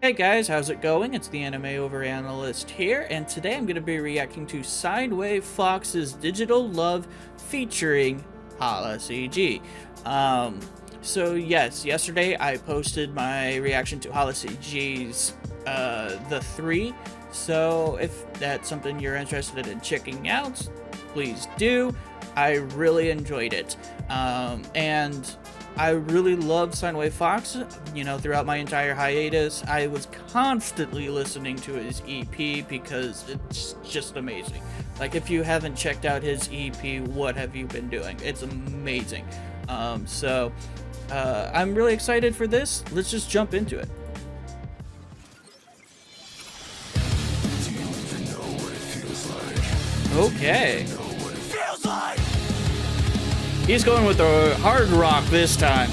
Hey guys, how's it going? It's the Overanalyst here, and today I'm going to be reacting to Sideway Fox's Digital Love featuring Hala CG. So yes, yesterday I posted my reaction to Hala CG's The 3, so if that's something you're interested in checking out, please do. I really enjoyed it, and I really loved Sideway Fox. You know, throughout my entire hiatus, I was constantly listening to his EP because it's just amazing. Like, if you haven't checked out his EP, what have you been doing? It's amazing. I'm really excited for this. Let's just jump into it. Okay. He's going with the hard rock this time.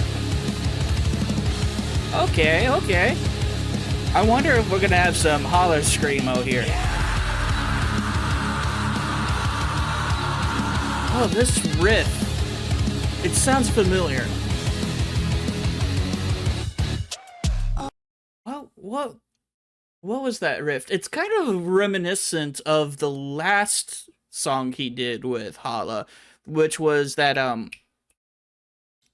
Okay. I wonder if we're gonna have some holler screamo here. Oh, this riff. It sounds familiar. Well, what was that riff? It's kind of reminiscent of the last song he did with Hala, which was that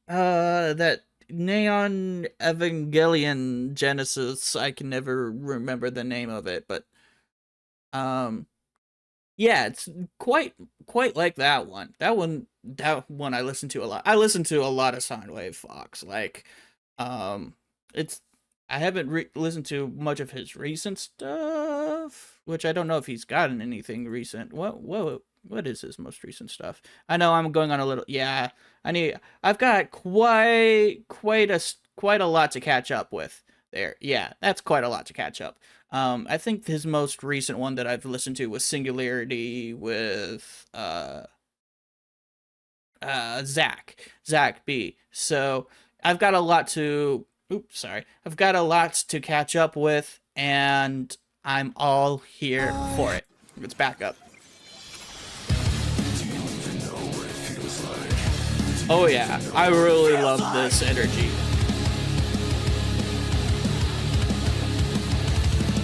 that Neon Evangelion Genesis. I can never remember the name of it, but yeah, it's quite like that one. That one I listen to a lot. I listen to a lot of Sideway Fox. Like, it's I haven't listened to much of his recent stuff, which I don't know if he's gotten anything recent. What is his most recent stuff? I know I'm going on a little. Yeah, I've got quite a lot to catch up with there. Yeah, that's quite a lot to catch up. I think his most recent one that I've listened to was Singularity with Zach B. So I've got a lot to. I've got a lot to catch up with, and I'm all here for it. Let's back up. Oh yeah, I really love this energy.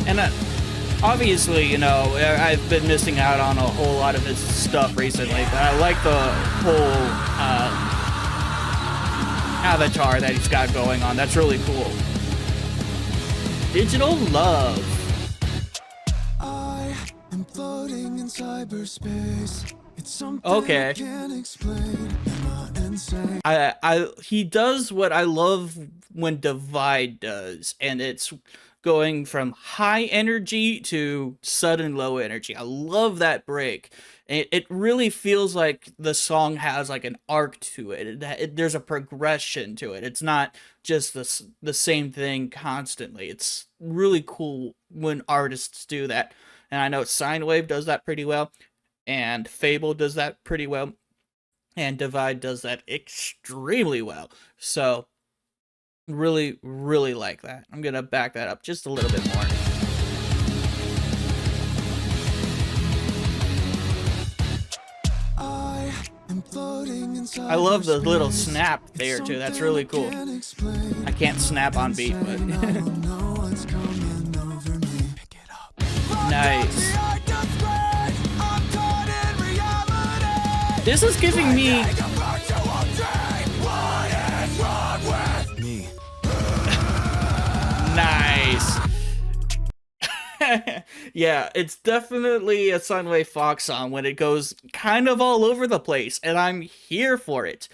And obviously, you know, I've been missing out on a whole lot of his stuff recently, but I like the whole avatar that he's got going on. That's really cool. Digital Love. I am floating in cyberspace. It's something Okay. I can't explain. He does what I love when Divide does, and it's going from high energy to sudden low energy. I love that break. It really feels like the song has like an arc to it. There's a progression to it. It's not just the same thing constantly. It's really cool when artists do that. And I know Sine Wave does that pretty well, and Fable does that pretty well, and Divide does that extremely well. So really like that. I'm gonna back that up just a little bit more. I love the little snap there too. That's really cool. I can't snap on beat, but nice. This is giving me nice. Yeah, it's definitely a Sideway Fox song when it goes kind of all over the place, and I'm here for it.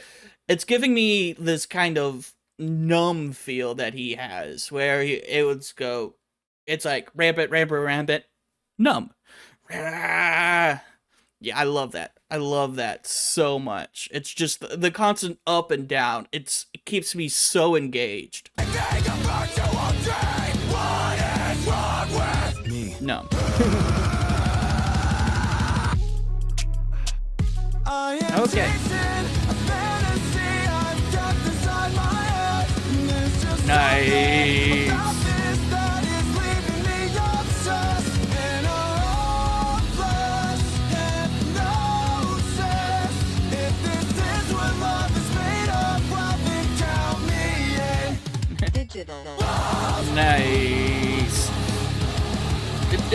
It's giving me this kind of numb feel that he has, where it would go, it's like rampant, numb. Yeah, I love that. I love that so much. It's just the constant up and down. It keeps me so engaged. No. Okay. Nice. Digital. Nice.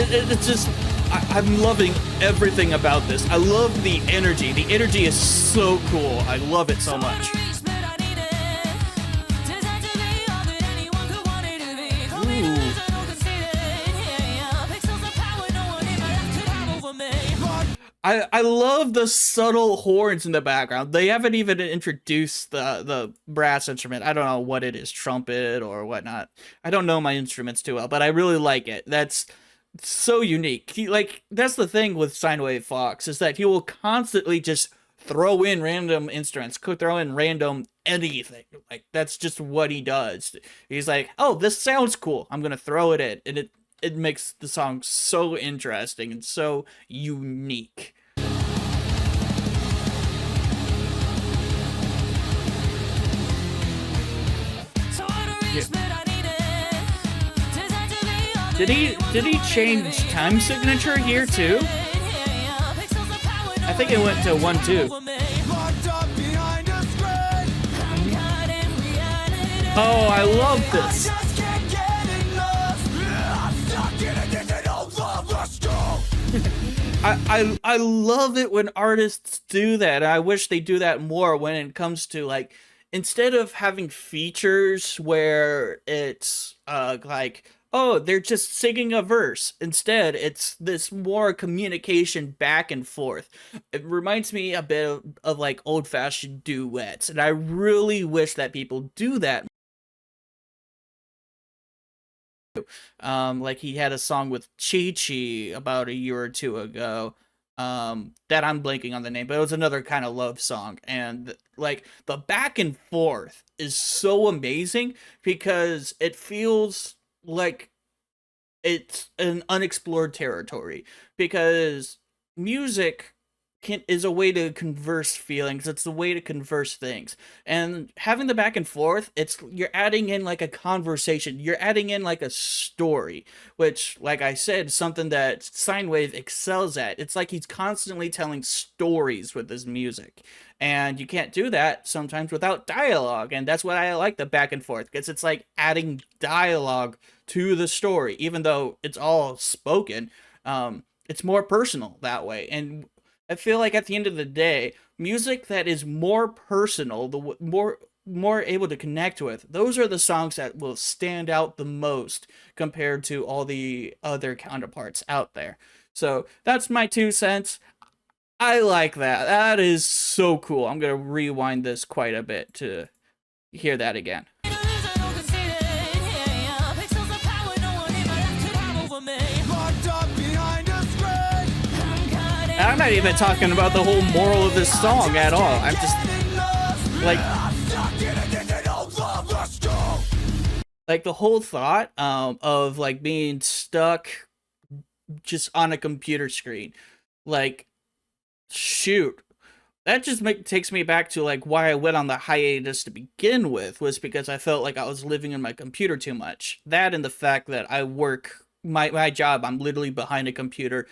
It's just, I'm loving everything about this. I love the energy. The energy is so cool. I love it so much. Ooh. I love the subtle horns in the background. They haven't even introduced the brass instrument. I don't know what it is, trumpet or whatnot. I don't know my instruments too well, but I really like it. That's so unique. That's the thing with Sine Fox, is that he will constantly just throw in random instruments, could throw in random anything. Like, that's just what he does. He's like, oh, this sounds cool, I'm gonna throw it in, and it makes the song so interesting and so unique. Did he change time signature here too? I think it went to 1-2. Oh, I love this. I love it when artists do that. I wish they do that more when it comes to, like, instead of having features where it's like, oh, they're just singing a verse. Instead, it's this more communication back and forth. It reminds me a bit of like old-fashioned duets, and I really wish that people do that. Like, he had a song with Chi Chi about a year or two ago, that I'm blanking on the name, but it was another kind of love song, and like the back and forth is so amazing because it feels like it's an unexplored territory, because music is a way to converse feelings, it's a way to converse things, and having the back and forth, you're adding in like a conversation, you're adding in like a story, which, like I said, is something that Sinewave excels at. It's like he's constantly telling stories with his music, and you can't do that sometimes without dialogue, and that's what I like the back and forth, because it's like adding dialogue to the story, even though it's all spoken. It's more personal that way, and I feel like at the end of the day, music that is more personal, the more able to connect with, those are the songs that will stand out the most compared to all the other counterparts out there. So that's my 2 cents. I like that. That is so cool. I'm gonna rewind this quite a bit to hear that again. I'm not even talking about the whole moral of this song at all. I'm just like the whole thought of like being stuck just on a computer screen. Like, shoot, that just takes me back to like why I went on the hiatus to begin with, was because I felt like I was living in my computer too much. That, and the fact that I work my job, I'm literally behind a computer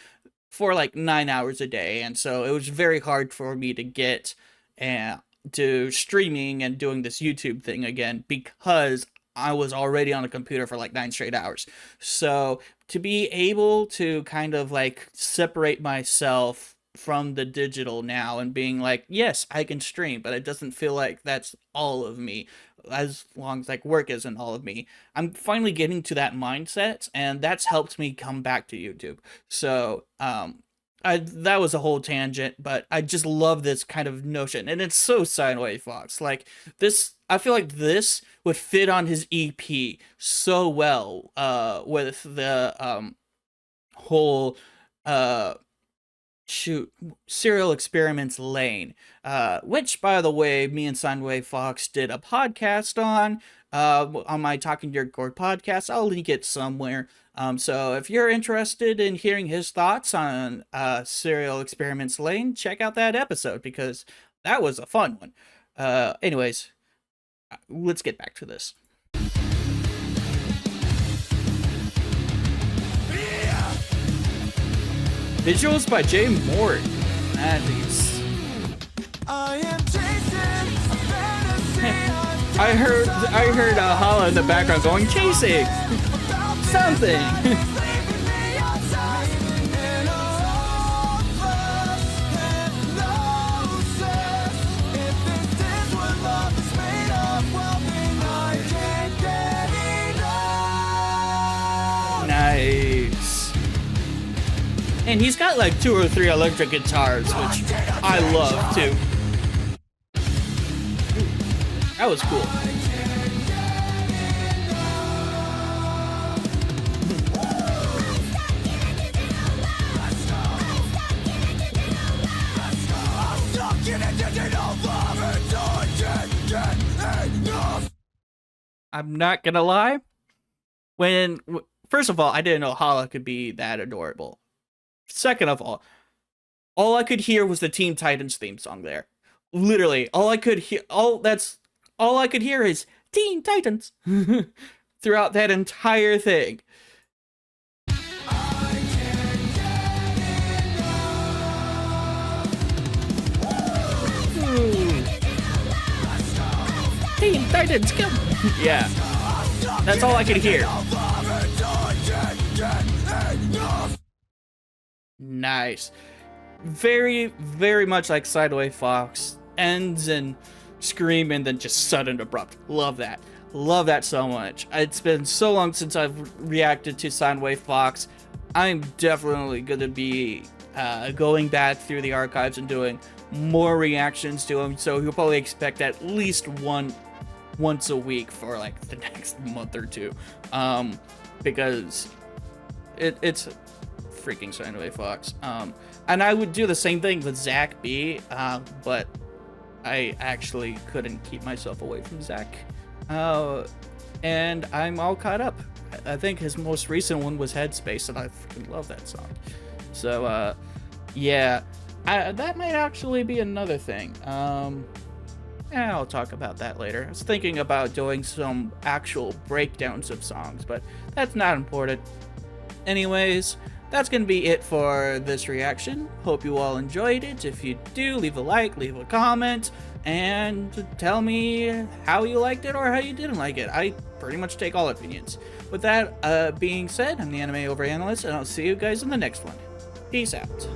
for like 9 hours a day, and so it was very hard for me to get to streaming and doing this YouTube thing again, because I was already on a computer for like 9 straight hours. So to be able to kind of like separate myself from the digital now and being like, yes, I can stream, but it doesn't feel like that's all of me, as long as like work isn't all of me. I'm finally getting to that mindset, and that's helped me come back to YouTube. So that was a whole tangent, but I just love this kind of notion, and it's so Sine Fox. Like, this, I feel like this would fit on his EP so well, with the whole Serial Experiments Lane, which, by the way, me and Sine Fox did a podcast on my Talking Your Chord podcast. I'll link it somewhere. So if you're interested in hearing his thoughts on Serial Experiments Lane, check out that episode, because that was a fun one. Anyways, let's get back to this. Visuals by Jay Mort. Nice. I heard Hala in the background going, chasing something. Nice. And he's got like 2 or 3 electric guitars, which I love too. That was cool. I'm not gonna lie. First of all, I didn't know Hala could be that adorable. Second of all I could hear was the Teen Titans theme song there. Literally, all I could hear is Teen Titans throughout that entire thing. Teen Titans, come! Yeah, that's all I could hear. Nice. Very, very much like Sideway Fox. Ends and scream and then just sudden abrupt. Love that. Love that so much. It's been so long since I've reacted to Sideway Fox. I'm definitely going to be going back through the archives and doing more reactions to him. So you'll probably expect at least once a week for like the next month or two. Because it's freaking Sideway Fox. And I would do the same thing with Zach B, but I actually couldn't keep myself away from Zach. And I'm all caught up. I think his most recent one was Headspace, and I freaking love that song. So, yeah, that might actually be another thing. I'll talk about that later. I was thinking about doing some actual breakdowns of songs, but that's not important. Anyways, that's going to be it for this reaction. Hope you all enjoyed it. If you do, leave a like, leave a comment, and tell me how you liked it or how you didn't like it. I pretty much take all opinions. With that being said, I'm the Anime Overanalyst, and I'll see you guys in the next one. Peace out.